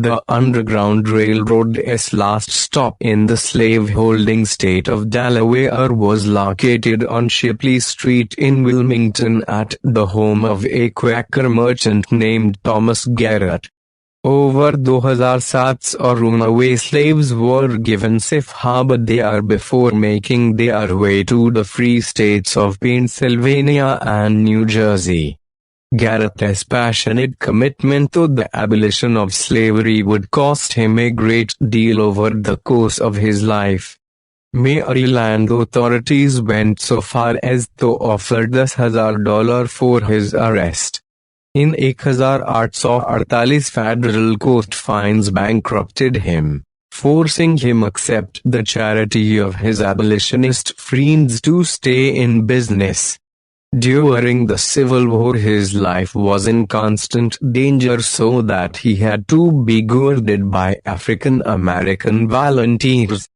The Underground Railroad's last stop in the slaveholding state of Delaware was located on Shipley Street in Wilmington at the home of a Quaker merchant named Thomas Garrett. Over 2,700 runaway slaves were given safe harbor there before making their way to the free states of Pennsylvania and New Jersey. Garrett's passionate commitment to the abolition of slavery would cost him a great deal over the course of his life. Maryland authorities went so far as to offer $10,000 for his arrest. In 1848, federal court fines bankrupted him, forcing him accept the charity of his abolitionist friends to stay in business. During the Civil War his life was in constant danger so that he had to be guarded by African American volunteers.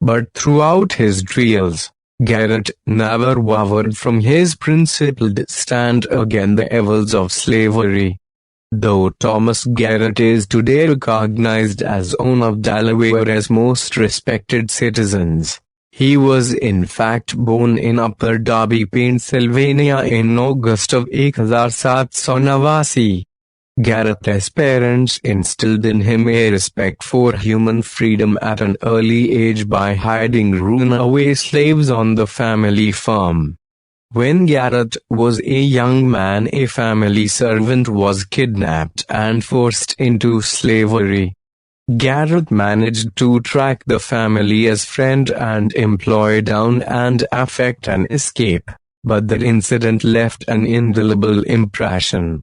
But throughout his trials, Garrett never wavered from his principled stand against the evils of slavery. Though Thomas Garrett is today recognized as one of Delaware's most respected citizens, he was in fact born in Upper Darby, Pennsylvania in August of 1889. Garrett's parents instilled in him a respect for human freedom at an early age by hiding runaway slaves on the family farm. When Garrett was a young man, a family servant was kidnapped and forced into slavery. Garrett managed to track the family's friend and employ down and effect an escape, but the incident left an indelible impression.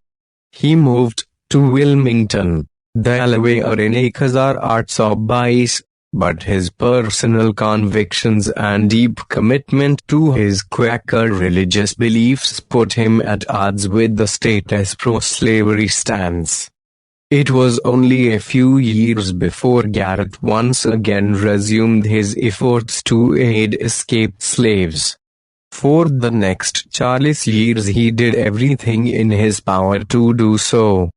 He moved to Wilmington, Delaware in 1822, but his personal convictions and deep commitment to his Quaker religious beliefs put him at odds with the state's pro-slavery stance. It was only a few years before Garrett once again resumed his efforts to aid escaped slaves. For the next 40 years he did everything in his power to do so.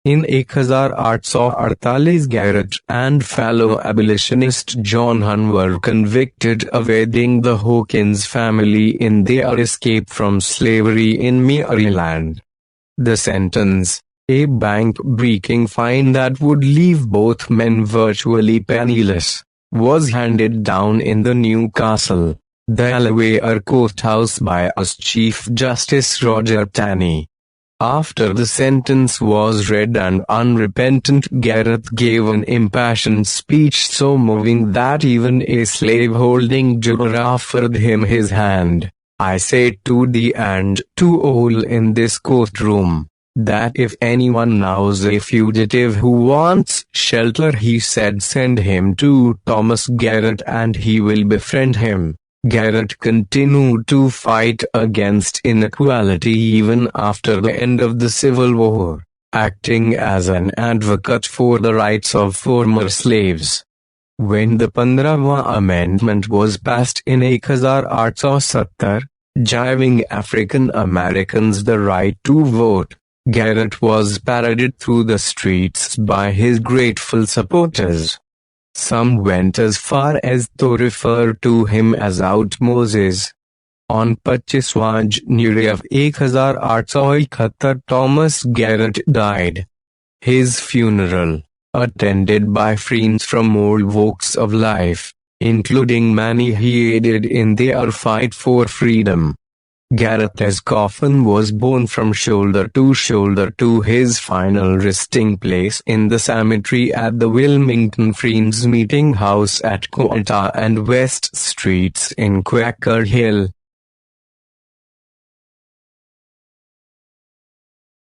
In 1848, Garrett and fellow abolitionist John Hunn were convicted of aiding the Hawkins family in their escape from slavery in Maryland. The sentence, a bank-breaking fine that would leave both men virtually penniless, was handed down in the Newcastle, Delaware courthouse by Chief Justice Roger Taney. After the sentence was read and unrepentant Garrett gave an impassioned speech so moving that even a slaveholding juror offered him his hand. "I say to thee and to all in this courtroom, that if anyone knows a fugitive who wants shelter," he said, "send him to Thomas Garrett and he will befriend him." Garrett continued to fight against inequality even after the end of the Civil War, acting as an advocate for the rights of former slaves. When the 15th Amendment was passed in 1870, giving African Americans the right to vote, Garrett was paraded through the streets by his grateful supporters. Some went as far as to refer to him as Out Moses. On 25 January of 1871, Thomas Garrett died. His funeral, attended by friends from all walks of life, including many he aided in their fight for freedom. Garrett's coffin was borne from shoulder to his final resting place in the cemetery at the Wilmington Friends Meeting House at Quinta and West Streets in Quaker Hill.